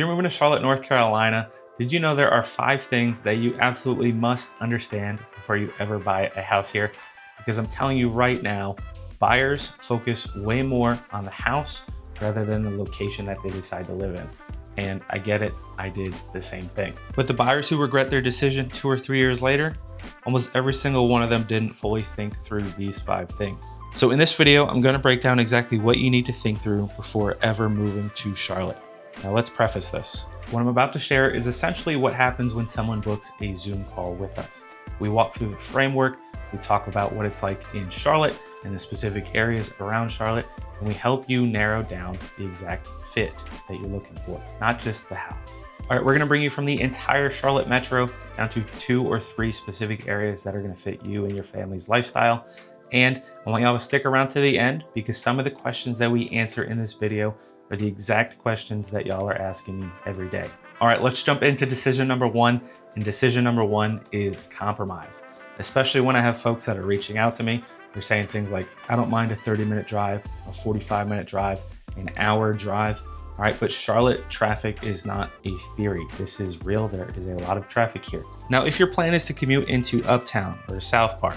you're moving to Charlotte, North Carolina, did you know there are 5 things that you absolutely must understand before you ever buy a house here? Because I'm telling you right now, buyers focus way more on the house rather than the location that they decide to live in. And I get it, I did the same thing. But the buyers who regret their decision 2 or 3 years later, almost every single one of them didn't fully think through these 5 things. So in this video, I'm gonna break down exactly what you need to think through before ever moving to Charlotte. Now let's preface this. What I'm about to share is essentially what happens when someone books a Zoom call with us. We walk through the framework, we talk about what it's like in Charlotte and the specific areas around Charlotte, and we help you narrow down the exact fit that you're looking for, not just the house. All right, we're gonna bring you from the entire Charlotte Metro down to 2 or 3 specific areas that are gonna fit you and your family's lifestyle. And I want y'all to stick around to the end because some of the questions that we answer in this video are the exact questions that y'all are asking me every day. All right, let's jump into decision number 1. And decision number 1 is compromise. Especially when I have folks that are reaching out to me, they're saying things like, I don't mind a 30-minute drive, a 45-minute drive, an hour drive. All right, but Charlotte traffic is not a theory. This is real. There is a lot of traffic here. Now, if your plan is to commute into Uptown or South Park,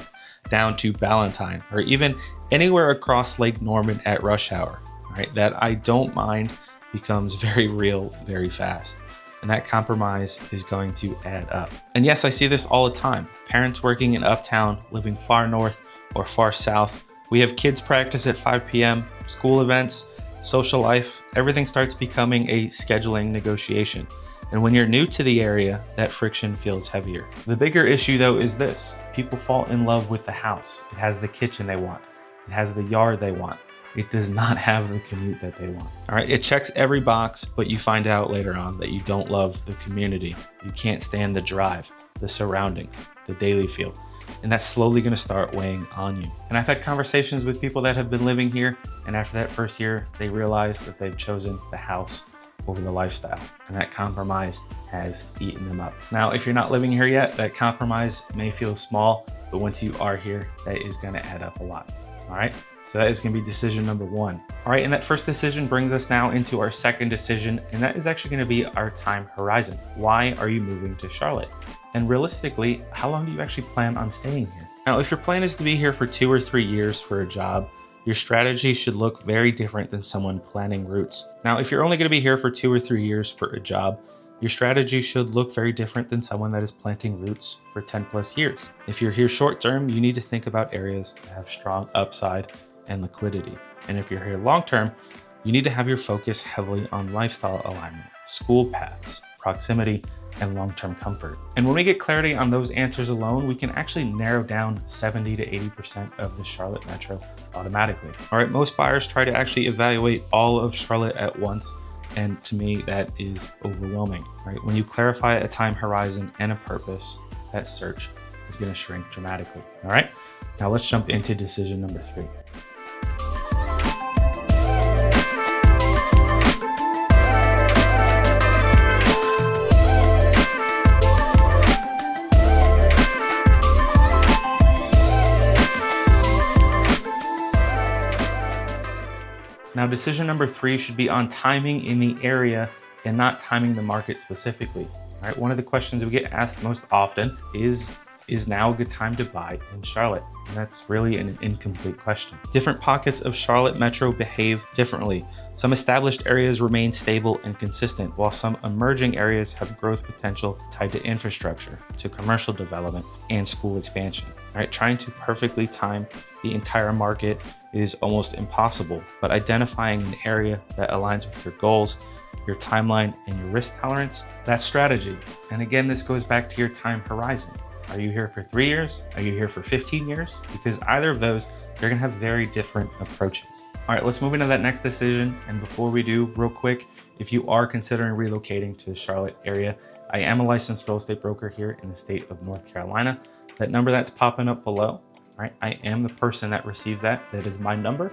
down to Ballantyne, or even anywhere across Lake Norman at rush hour, right, that I don't mind becomes very real very fast. And that compromise is going to add up. And yes, I see this all the time. Parents working in Uptown, living far north or far south. We have kids practice at 5 p.m., school events, social life, everything starts becoming a scheduling negotiation. And when you're new to the area, that friction feels heavier. The bigger issue though is this: people fall in love with the house. It has the kitchen they want. It has the yard they want. It does not have the commute that they want. All right, it checks every box, but you find out later on that you don't love the community. You can't stand the drive, the surroundings, the daily feel. And that's slowly gonna start weighing on you. And I've had conversations with people that have been living here, and after that first year, they realize that they've chosen the house over the lifestyle. And that compromise has eaten them up. Now, if you're not living here yet, that compromise may feel small, but once you are here, that is gonna add up a lot, all right? So that is gonna be decision number 1. All right, and that first decision brings us now into our second decision, and that is actually gonna be our time horizon. Why are you moving to Charlotte? And realistically, how long do you actually plan on staying here? Now, if your plan is to be here for 2 or 3 years for a job, your strategy should look very different than someone planning roots. Now, if you're only gonna be here for 2 or 3 years for a job, your strategy should look very different than someone that is planting roots for 10 plus years. If you're here short term, you need to think about areas that have strong upside and liquidity. And if you're here long term, you need to have your focus heavily on lifestyle alignment, school paths, proximity, and long-term comfort. And when we get clarity on those answers alone, we can actually narrow down 70 to 80% of the Charlotte Metro automatically. All right, most buyers try to actually evaluate all of Charlotte at once. And to me, that is overwhelming, right? When you clarify a time horizon and a purpose, that search is gonna shrink dramatically, all right? Now let's jump into decision number 3. Now, decision number 3 should be on timing in the area and not timing the market specifically. All right, one of the questions we get asked most often is now a good time to buy in Charlotte? And that's really an incomplete question. Different pockets of Charlotte Metro behave differently. Some established areas remain stable and consistent, while some emerging areas have growth potential tied to infrastructure, to commercial development, and school expansion. All right, trying to perfectly time the entire market is almost impossible, but identifying an area that aligns with your goals, your timeline, and your risk tolerance, that's strategy. And again, this goes back to your time horizon. Are you here for 3 years? Are you here for 15 years? Because either of those, they're gonna have very different approaches. All right, let's move into that next decision. And before we do, real quick, if you are considering relocating to the Charlotte area, I am a licensed real estate broker here in the state of North Carolina. That number that's popping up below, right? I am the person that receives that. That is my number.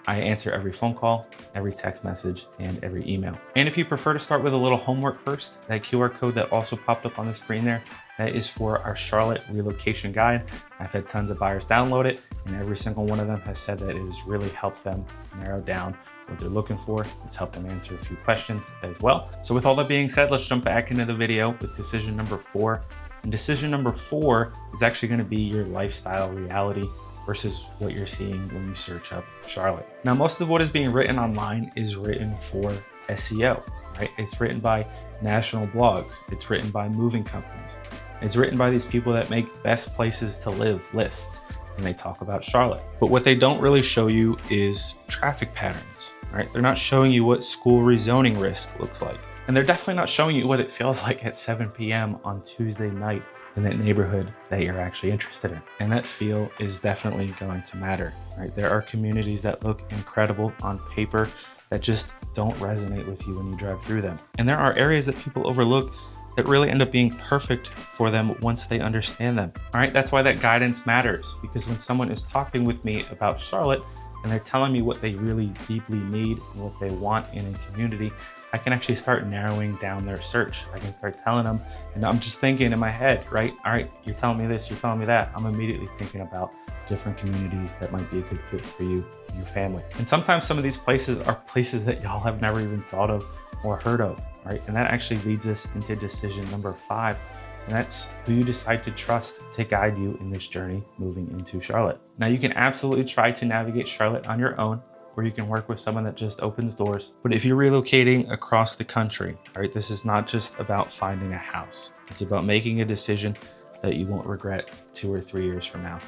I answer every phone call, every text message, and every email. And if you prefer to start with a little homework first, that QR code that also popped up on the screen there, that is for our Charlotte relocation guide. I've had tons of buyers download it, and every single one of them has said that it has really helped them narrow down what they're looking for. Let's help them answer a few questions as well. So with all that being said, let's jump back into the video with decision number 4. And decision number 4 is actually going to be your lifestyle reality versus what you're seeing when you search up Charlotte. Now, most of what is being written online is written for SEO, right? It's written by national blogs. It's written by moving companies. It's written by these people that make best places to live lists, and they talk about Charlotte. But what they don't really show you is traffic patterns, right? They're not showing you what school rezoning risk looks like. And they're definitely not showing you what it feels like at 7 p.m. on Tuesday night in that neighborhood that you're actually interested in. And that feel is definitely going to matter, right? There are communities that look incredible on paper that just don't resonate with you when you drive through them. And there are areas that people overlook that really end up being perfect for them once they understand them. All right, that's why that guidance matters, because when someone is talking with me about Charlotte and they're telling me what they really deeply need and what they want in a community, I can actually start narrowing down their search. I can start telling them, and I'm just thinking in my head, right? All right, you're telling me this, you're telling me that. I'm immediately thinking about different communities that might be a good fit for you and your family. And sometimes some of these places are places that y'all have never even thought of or heard of, right? And that actually leads us into decision number 5. And that's who you decide to trust to guide you in this journey moving into Charlotte. Now, you can absolutely try to navigate Charlotte on your own, or you can work with someone that just opens doors. But if you're relocating across the country, all right, this is not just about finding a house. It's about making a decision that you won't regret 2 or 3 years from now.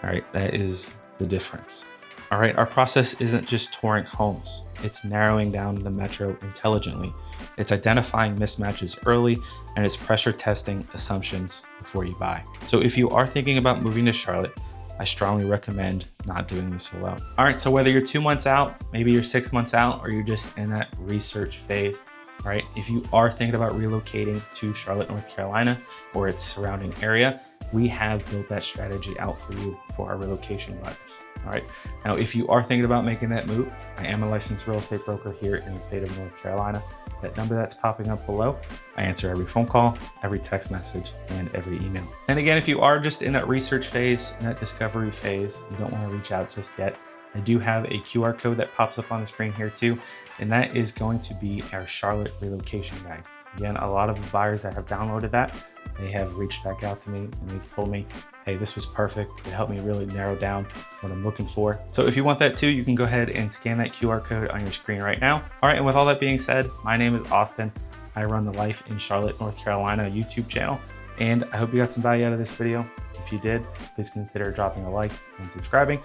All right, that is the difference. All right, our process isn't just touring homes. It's narrowing down the metro intelligently. It's identifying mismatches early, and it's pressure testing assumptions before you buy. So if you are thinking about moving to Charlotte, I strongly recommend not doing this alone. All right, so whether you're 2 months out, maybe you're 6 months out, or you're just in that research phase, all right, if you are thinking about relocating to Charlotte, North Carolina, or its surrounding area, we have built that strategy out for you for our relocation buyers. All right, now if you are thinking about making that move, I am a licensed real estate broker here in the state of North Carolina. That number that's popping up below, I answer every phone call, every text message, and every email. And again, if you are just in that research phase, in that discovery phase, you don't want to reach out just yet, I do have a QR code that pops up on the screen here too, and that is going to be our Charlotte relocation guide. Again, a lot of the buyers that have downloaded that, they have reached back out to me and they've told me, hey, this was perfect. It helped me really narrow down what I'm looking for. So if you want that too, you can go ahead and scan that QR code on your screen right now. All right, and with all that being said, my name is Austin. I run the Life in Charlotte, North Carolina YouTube channel, and I hope you got some value out of this video. If you did, please consider dropping a like and subscribing,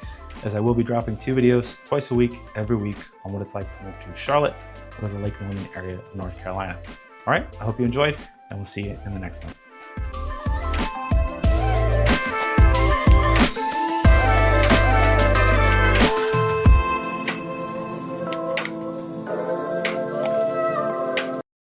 as I will be dropping 2 videos twice a week, every week, on what it's like to move to Charlotte or the Lake Norman area of North Carolina. All right, I hope you enjoyed, and we'll see you in the next one.